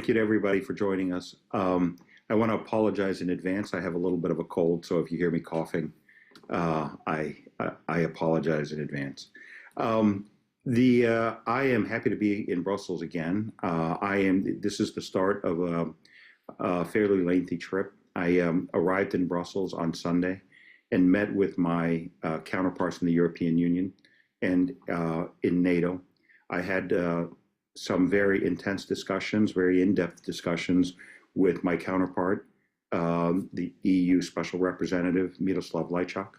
you to everybody for joining us. I want to apologize in advance. I have a little bit of a cold, so if you hear me coughing, I apologize in advance. I am happy to be in Brussels again. This is the start of a fairly lengthy trip. I arrived in Brussels on Sunday and met with my counterparts in the European Union and in NATO. I had some very intense discussions, very in-depth discussions with my counterpart, the EU Special Representative, Miroslav Lajčák.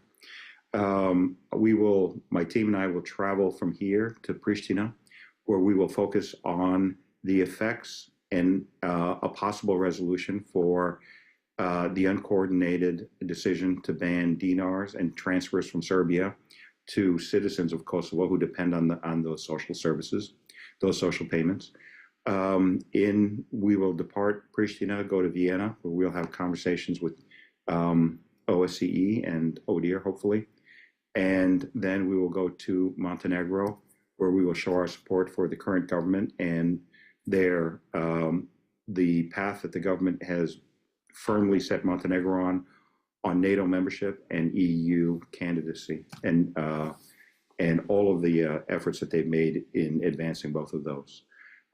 My team and I will travel from here to Pristina, where we will focus on the effects and a possible resolution for the uncoordinated decision to ban dinars and transfers from Serbia to citizens of Kosovo who depend on those social services, those social payments. We will depart Pristina, go to Vienna, where we'll have conversations with OSCE and ODIHR, hopefully. And then we will go to Montenegro, where we will show our support for the current government and the path that the government has firmly set Montenegro on NATO membership and EU candidacy, and all of the efforts that they've made in advancing both of those.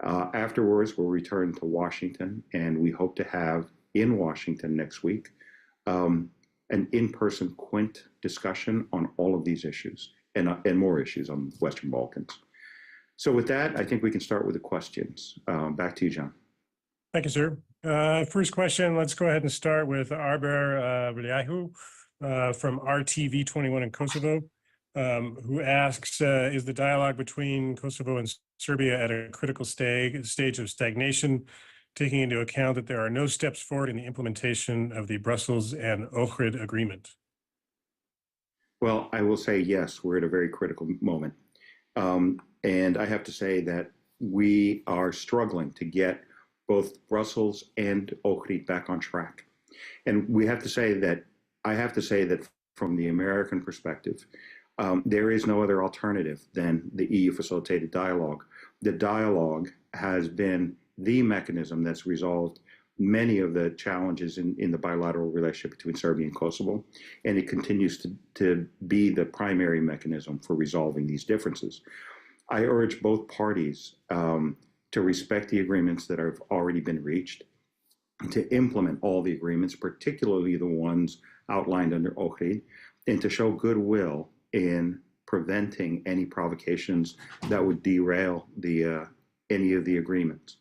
Afterwards, we'll return to Washington, and we hope to have in Washington next week an in-person Quint discussion on all of these issues and more issues on the Western Balkans. So with that, I think we can start with the questions. Back to you, John. Thank you, sir. First question, let's go ahead and start with Arber Veliahu from RTV21 in Kosovo, who asks, is the dialogue between Kosovo and Serbia at a critical stage of stagnation, taking into account that there are no steps forward in the implementation of the Brussels and Ohrid agreement? Well, I will say yes, we're at a very critical moment. And I have to say that we are struggling to get both Brussels and Ohrid back on track. And I have to say that from the American perspective, there is no other alternative than the EU facilitated dialogue. The dialogue has been the mechanism that's resolved many of the challenges in the bilateral relationship between Serbia and Kosovo, and it continues to be the primary mechanism for resolving these differences. I urge both parties to respect the agreements that have already been reached, to implement all the agreements, particularly the ones outlined under Ohrid, and to show goodwill in preventing any provocations that would derail any of the agreements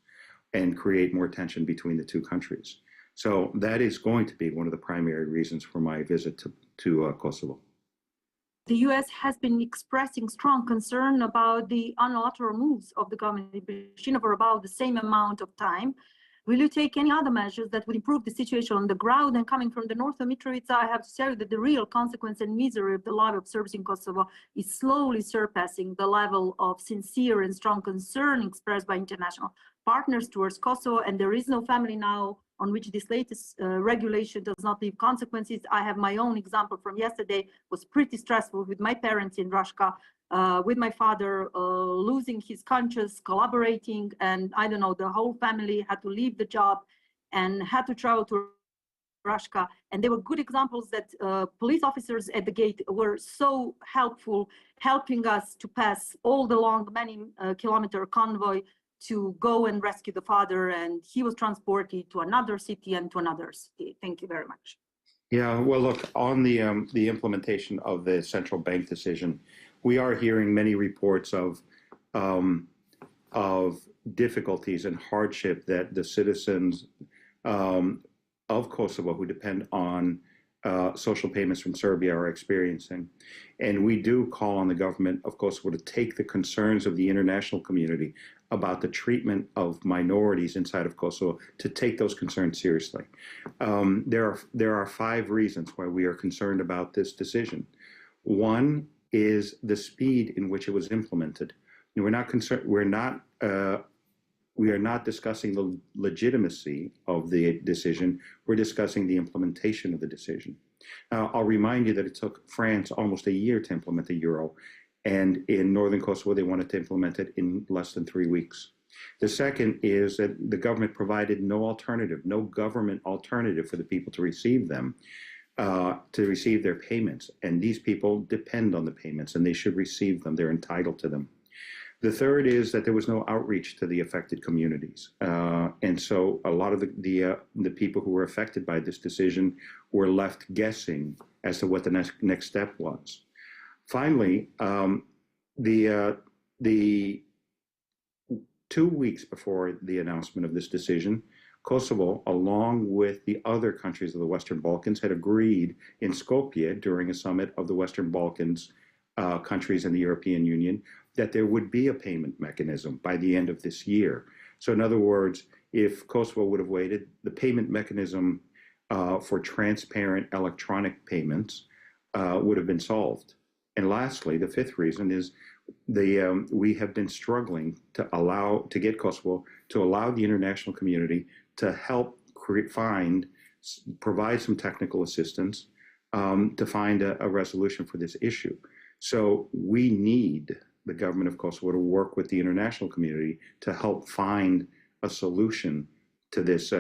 and create more tension between the two countries. So that is going to be one of the primary reasons for my visit to Kosovo. The U.S. has been expressing strong concern about the unilateral moves of the government in Pristina for about the same amount of time. Will you take any other measures that would improve the situation on the ground? And coming from the north of Mitrovica, I have to tell you that the real consequence and misery of the life of Serbs in Kosovo is slowly surpassing the level of sincere and strong concern expressed by international partners towards Kosovo. And there is no family now on which this latest regulation does not leave consequences. I have my own example from yesterday. It was pretty stressful with my parents in Raška, with my father losing his conscience, collaborating, and I don't know, the whole family had to leave the job and had to travel to Raška. And there were good examples that police officers at the gate were so helpful, helping us to pass all the long, many kilometer convoy to go and rescue the father, and he was transported to another city and to another city. Thank you very much. Yeah, well, look, on the implementation of the central bank decision, we are hearing many reports of difficulties and hardship that the citizens of Kosovo who depend on social payments from Serbia are experiencing. And we do call on the government of Kosovo to take the concerns of the international community about the treatment of minorities inside of Kosovo, to take those concerns seriously. There are 5 reasons why we are concerned about this decision. One is the speed in which it was implemented. We're not concerned. We are not discussing the legitimacy of the decision. We're discussing the implementation of the decision. Now, I'll remind you that it took France almost a year to implement the euro, and in northern Kosovo, they wanted to implement it in less than 3 weeks. The second is that the government provided no alternative, no government alternative for the people to receive them, to receive their payments. And these people depend on the payments and they should receive them. They're entitled to them. The third is that there was no outreach to the affected communities. And so a lot of the people who were affected by this decision were left guessing as to what the next step was. Finally, the 2 weeks before the announcement of this decision, Kosovo, along with the other countries of the Western Balkans, had agreed in Skopje during a summit of the Western Balkans countries in the European Union that there would be a payment mechanism by the end of this year. So in other words, if Kosovo would have waited, the payment mechanism for transparent electronic payments would have been solved. And lastly, the fifth reason is we have been struggling to get Kosovo to allow the international community to help provide some technical assistance to find a resolution for this issue. So we need the government of Kosovo to work with the international community to help find a solution to this,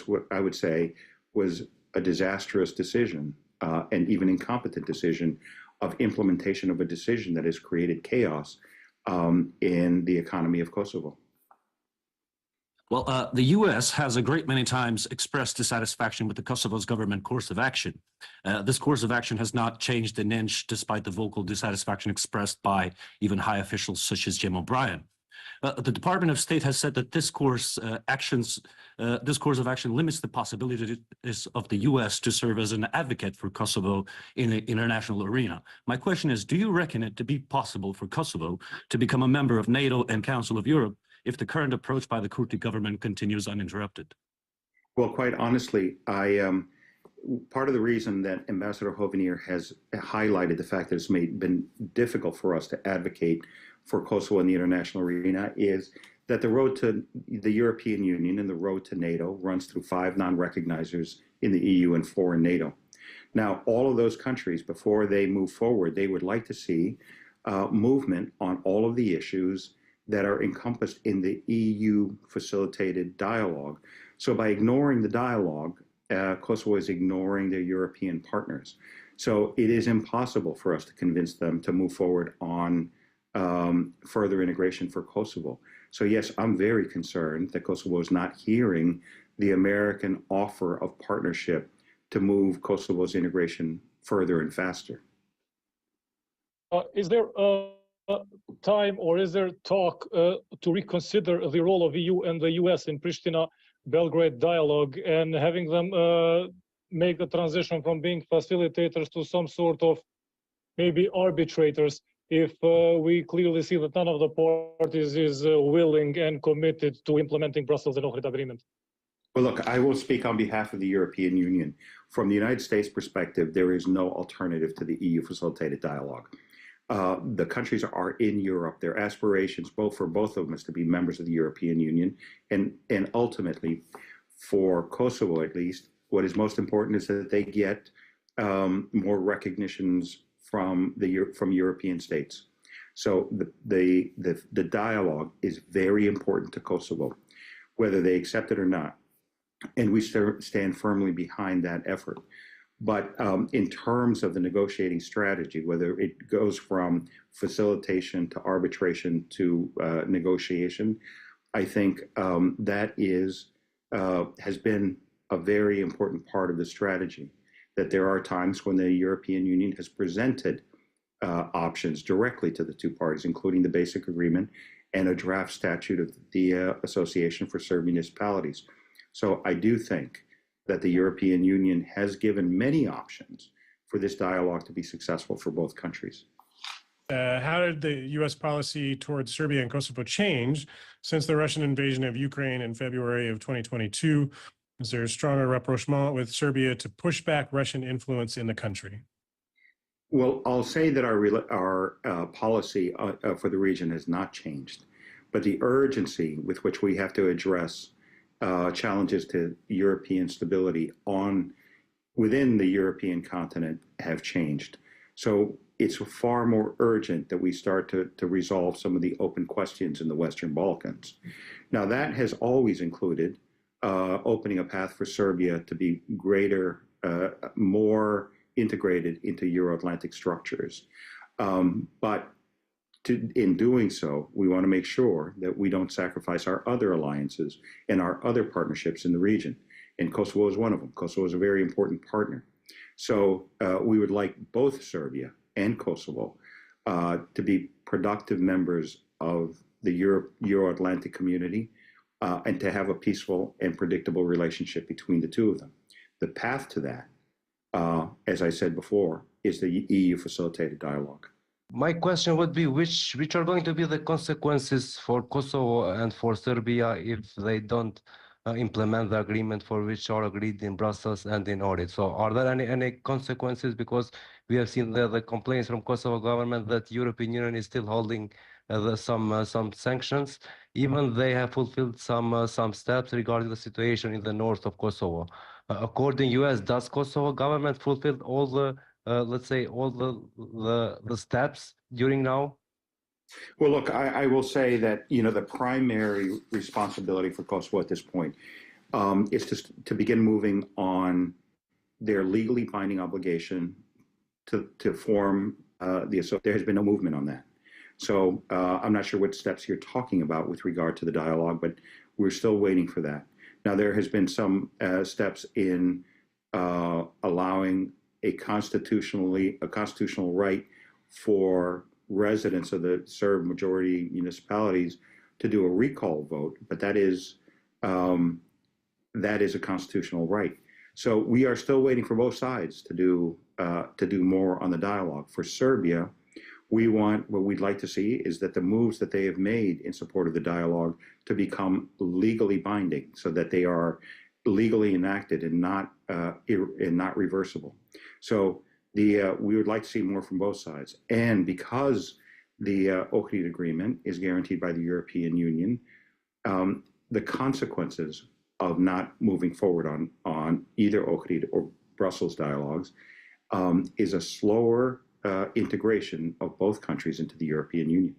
what I would say was a disastrous decision and even incompetent decision of implementation of a decision that has created chaos in the economy of Kosovo. Well, the U.S. has a great many times expressed dissatisfaction with the Kosovo's government course of action. This course of action has not changed an inch despite the vocal dissatisfaction expressed by even high officials such as Jim O'Brien. The Department of State has said that this course of action limits the possibility of the U.S. to serve as an advocate for Kosovo in the international arena. My question is, do you reckon it to be possible for Kosovo to become a member of NATO and Council of Europe if the current approach by the Kurtit government continues uninterrupted? Well, quite honestly, part of the reason that Ambassador Hovenier has highlighted the fact that it's been difficult for us to advocate for Kosovo in the international arena is that the road to the European Union and the road to NATO runs through 5 non-recognizers in the EU and 4 in NATO. Now, all of those countries, before they move forward, they would like to see movement on all of the issues that are encompassed in the EU-facilitated dialogue. So by ignoring the dialogue, Kosovo is ignoring their European partners. So it is impossible for us to convince them to move forward on further integration for Kosovo. So yes, I'm very concerned that Kosovo is not hearing the American offer of partnership to move Kosovo's integration further and faster. Is there time or is there talk to reconsider the role of EU and the US in Pristina-Belgrade dialogue and having them make the transition from being facilitators to some sort of maybe arbitrators if we clearly see that none of the parties is willing and committed to implementing Brussels and Ohrid Agreement? Well, look, I will speak on behalf of the European Union. From the United States perspective, there is no alternative to the EU-facilitated dialogue. The countries are in Europe. Their aspirations, for both of them, is to be members of the European Union. And ultimately, for Kosovo at least, what is most important is that they get more recognitions from European states. So the dialogue is very important to Kosovo, whether they accept it or not. And we stand firmly behind that effort. But in terms of the negotiating strategy, whether it goes from facilitation to arbitration to negotiation, I think that has been a very important part of the strategy, that there are times when the European Union has presented options directly to the two parties, including the basic agreement and a draft statute of the Association for Serb Municipalities. So I do think that the European Union has given many options for this dialogue to be successful for both countries. How did the U.S. policy towards Serbia and Kosovo change since the Russian invasion of Ukraine in February of 2022? Is there a stronger rapprochement with Serbia to push back Russian influence in the country? Well, I'll say that our policy for the region has not changed, but the urgency with which we have to address challenges to European stability within the European continent have changed. So it's far more urgent that we start to resolve some of the open questions in the Western Balkans. Now, that has always included opening a path for Serbia to be greater, more integrated into Euro-Atlantic structures. But in doing so, we want to make sure that we don't sacrifice our other alliances and our other partnerships in the region. And Kosovo is one of them. Kosovo is a very important partner. So we would like both Serbia and Kosovo to be productive members of the Euro-Atlantic community and to have a peaceful and predictable relationship between the two of them. The path to that, as I said before, is the EU facilitated dialogue. My question would be, which are going to be the consequences for Kosovo and for Serbia if they don't implement the agreement for which are agreed in Brussels and in Ohrid? So are there any consequences? Because we have seen the complaints from Kosovo government that European Union is still holding some sanctions, even they have fulfilled some steps regarding the situation in the north of Kosovo. According to US, does Kosovo government fulfill all the let's say all the steps during now? Well, look, I will say that, the primary responsibility for Kosovo at this point is to begin moving on their legally binding obligation to form there has been no movement on that. So I'm not sure what steps you're talking about with regard to the dialogue, but we're still waiting for that. Now, there has been some steps in allowing a constitutional right for residents of the Serb majority municipalities to do a recall vote, but that is a constitutional right. So we are still waiting for both sides to do more on the dialogue. For Serbia, what we'd like to see is that the moves that they have made in support of the dialogue to become legally binding, so that they are legally enacted and not reversible. So we would like to see more from both sides. And because the Ohrid agreement is guaranteed by the European Union, the consequences of not moving forward on either Ohrid or Brussels dialogues is a slower integration of both countries into the European Union.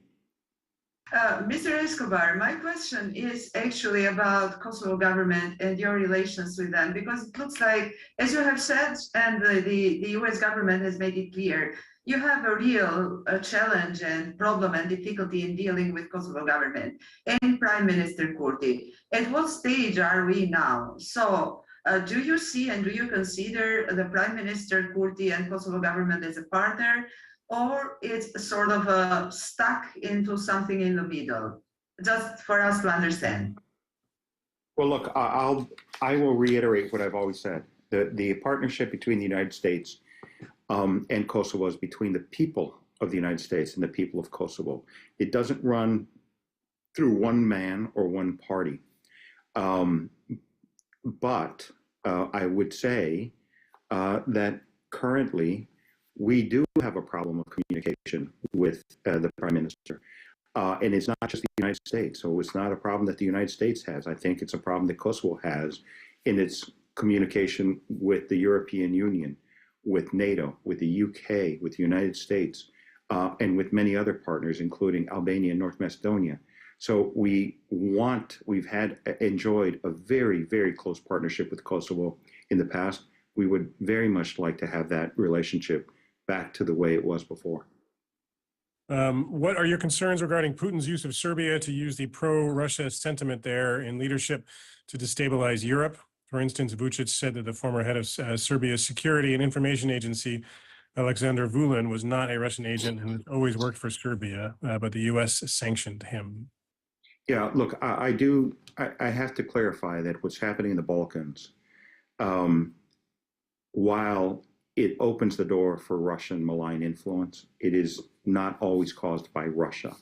Mr. Escobar, my question is actually about Kosovo government and your relations with them, because it looks like, as you have said, and the US government has made it clear, you have a real challenge and problem and difficulty in dealing with Kosovo government and Prime Minister Kurtit. At what stage are we now? So do you see and do you consider the Prime Minister Kurtit and Kosovo government as a partner, or it's sort of stuck into something in the middle? Just for us to understand. Well, look, I will reiterate what I've always said. The partnership between the United States and Kosovo is between the people of the United States and the people of Kosovo. It doesn't run through one man or one party. But I would say that currently we do have a problem of communication with the Prime Minister. And it's not just the United States. So it's not a problem that the United States has. I think it's a problem that Kosovo has in its communication with the European Union, with NATO, with the UK, with the United States, and with many other partners, including Albania and North Macedonia. So we've enjoyed a very, very close partnership with Kosovo in the past. We would very much like to have that relationship back to the way it was before. What are your concerns regarding Putin's use of Serbia to use the pro-Russia sentiment there in leadership to destabilize Europe? For instance, Vučić said that the former head of Serbia's Security and Information Agency, Alexander Vulin, was not a Russian agent and has always worked for Serbia, but the U.S. sanctioned him. Yeah, look, I have to clarify that what's happening in the Balkans, while it opens the door for Russian malign influence, it is not always caused by Russia.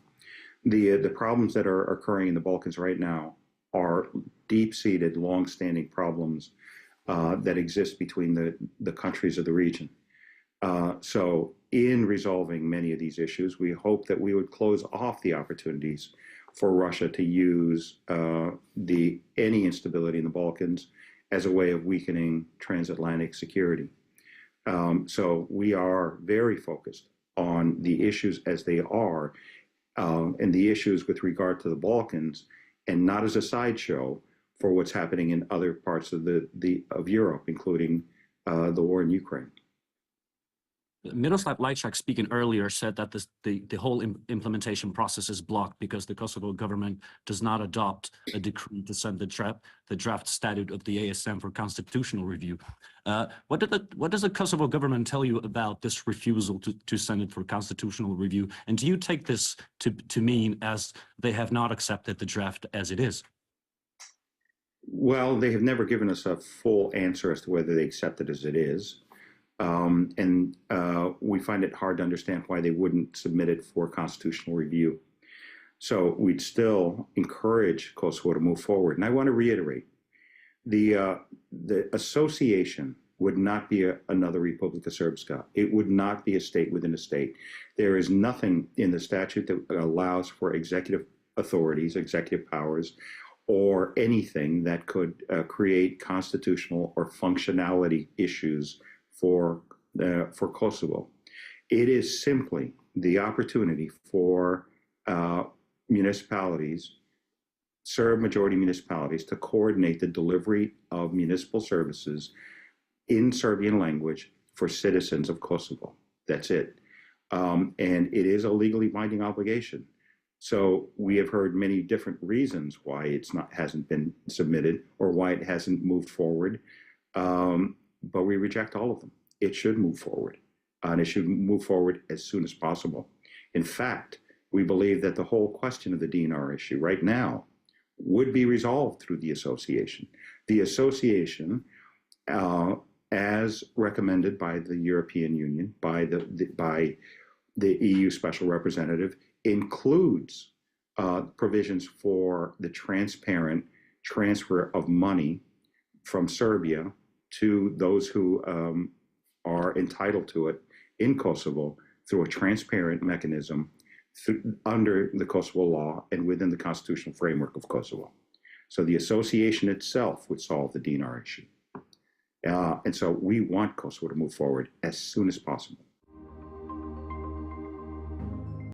The problems that are occurring in the Balkans right now are deep-seated, long-standing problems that exist between the countries of the region. So in resolving many of these issues, we hope that we would close off the opportunities for Russia to use any instability in the Balkans as a way of weakening transatlantic security. So we are very focused on the issues as they are, and the issues with regard to the Balkans, and not as a sideshow for what's happening in other parts of of Europe, including the war in Ukraine. Miroslav Lajčák, speaking earlier, said that the whole implementation process is blocked because the Kosovo government does not adopt a decree to send the draft statute of the ASM for constitutional review. What does the Kosovo government tell you about this refusal to send it for constitutional review? And do you take this to mean as they have not accepted the draft as it is? Well, they have never given us a full answer as to whether they accept it as it is. We find it hard to understand why they wouldn't submit it for constitutional review. So we'd still encourage Kosovo to move forward. And I want to reiterate, the association would not be another Republika Srpska. It would not be a state within a state. There is nothing in the statute that allows for executive authorities, executive powers, or anything that could create constitutional or functionality issues for Kosovo. It is simply the opportunity for municipalities, Serb majority municipalities, to coordinate the delivery of municipal services in Serbian language for citizens of Kosovo. That's it. And it is a legally binding obligation. So we have heard many different reasons why hasn't been submitted or why it hasn't moved forward. But we reject all of them. It should move forward, and it should move forward as soon as possible. In fact, we believe that the whole question of the DNR issue right now would be resolved through the association. The association, as recommended by the European Union, by the EU Special Representative, includes provisions for the transparent transfer of money from Serbia to those who are entitled to it in Kosovo through a transparent mechanism under the Kosovo law and within the constitutional framework of Kosovo. So the association itself would solve the DNR issue. And so we want Kosovo to move forward as soon as possible.